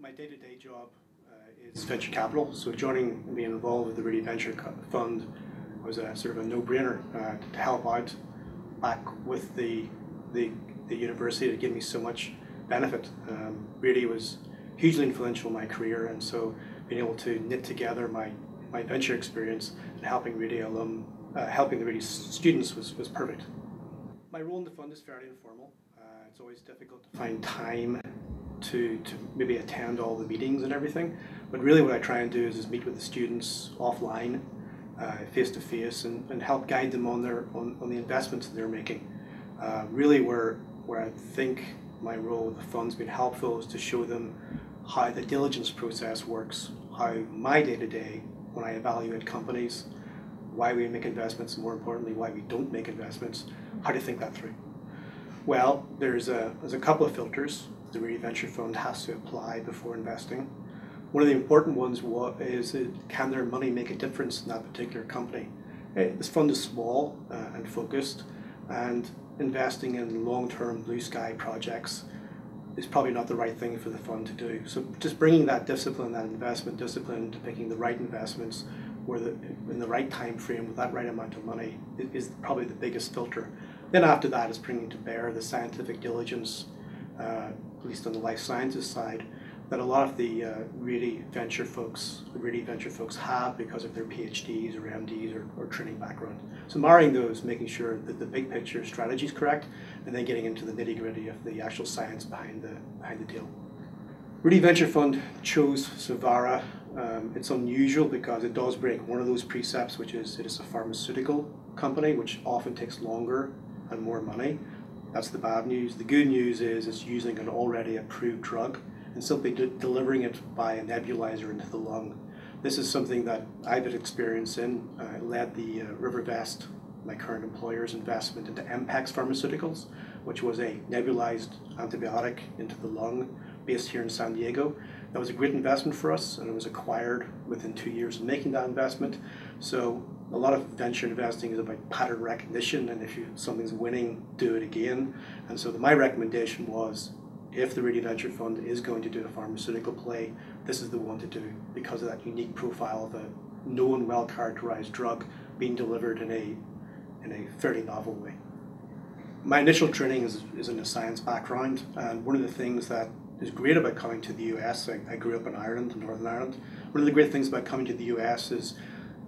My day-to-day job is venture capital. So joining and being involved with the Rady Venture Fund was a sort of a no-brainer to help out back with the university to give me so much benefit. Rady was hugely influential in my career, and so being able to knit together my venture experience and helping helping the Rady students was perfect. My role in the fund is fairly informal. It's always difficult to find time to maybe attend all the meetings and everything, but really what I try and do is meet with the students offline, face to face, and help guide them on the investments that they're making. Really where I think my role with the fund's been helpful is to show them how the diligence process works, how my day-to-day when I evaluate companies, why we make investments, and more importantly why we don't make investments, how to think that through. Well, there's a couple of filters the Rady Venture Fund has to apply before investing. One of the important ones is can their money make a difference in that particular company? This fund is small and focused, and investing in long-term blue sky projects is probably not the right thing for the fund to do. So just bringing that discipline, that investment discipline, to picking the right investments in the right time frame with that right amount of money is probably the biggest filter. Then after that is bringing to bear the scientific diligence, at least on the life sciences side, that a lot of the Rady Venture folks have because of their PhDs or MDs or training background. So marrying those, making sure that the big picture strategy is correct, and then getting into the nitty-gritty of the actual science behind the deal. Rady Venture Fund chose Savara. It's unusual because it does break one of those precepts, which is it is a pharmaceutical company, which often takes longer and more money. That's the bad news. The good news is it's using an already approved drug and simply delivering it by a nebulizer into the lung. This is something that I've had experience in. I led the RiverVest, my current employer's investment into MPEX Pharmaceuticals, which was a nebulized antibiotic into the lung based here in San Diego. That was a great investment for us, and it was acquired within 2 years of making that investment. So a lot of venture investing is about pattern recognition, and if something's winning, do it again. And so my recommendation was, if the Rady Venture Fund is going to do a pharmaceutical play, this is the one to do because of that unique profile of a known, well-characterized drug being delivered in a fairly novel way. My initial training is in a science background, and one of the things that is great about coming to the US, I grew up in Ireland, in Northern Ireland. One of the great things about coming to the US is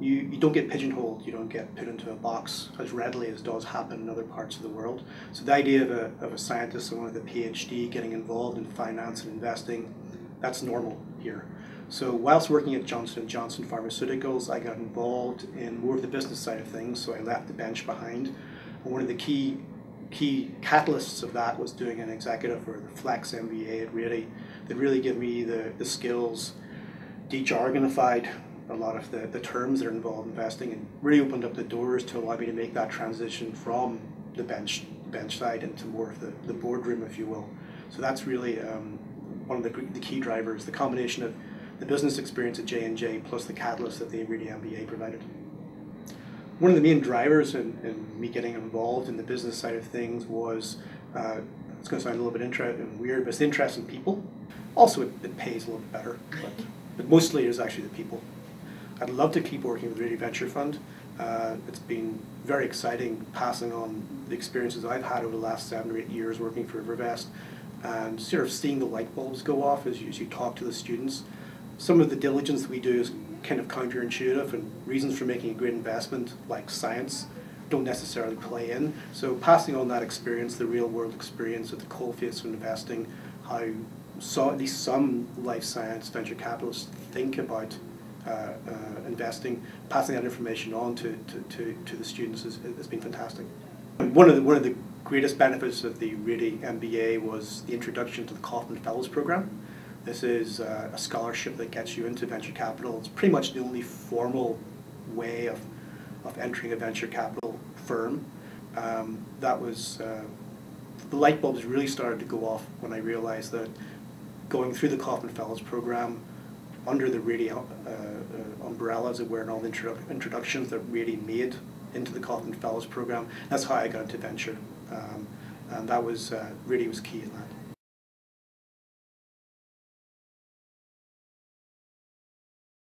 you don't get pigeonholed, you don't get put into a box as readily as does happen in other parts of the world. So the idea of a scientist, someone with a PhD getting involved in finance and investing, that's normal here. So whilst working at Johnson & Johnson Pharmaceuticals, I got involved in more of the business side of things, so I left the bench behind. And one of the key catalysts of that was doing an executive or the Flex MBA at Rady that really gave me the skills, de-jargonified a lot of the terms that are involved in investing, and really opened up the doors to allow me to make that transition from the bench side into more of the boardroom, if you will. So that's really one of the key drivers, the combination of the business experience at J&J plus the catalyst that the Rady MBA provided. One of the main drivers in me getting involved in the business side of things was, it's going to sound a little bit weird, but it's the interest in people. Also, it pays a little bit better, but mostly it is actually the people. I'd love to keep working with the Rady Venture Fund. It's been very exciting passing on the experiences I've had over the last 7 or 8 years working for RiverVest, and sort of seeing the light bulbs go off as you talk to the students. Some of the diligence that we do is kind of counterintuitive, and reasons for making a great investment, like science, don't necessarily play in. So passing on that experience, the real world experience at the coalface of investing, how at least some life science venture capitalists think about investing, passing that information on to the students has been fantastic. One of the greatest benefits of the Rady MBA was the introduction to the Kaufman Fellows Program. This is a scholarship that gets you into venture capital. It's pretty much the only formal way of entering a venture capital firm. That was the light bulbs really started to go off when I realized that going through the Kaufman Fellows Program under the Rady umbrella, as it were, and all the introductions that Rady made into the Kaufman Fellows Program, that's how I got into venture. And that was, Rady was key in that.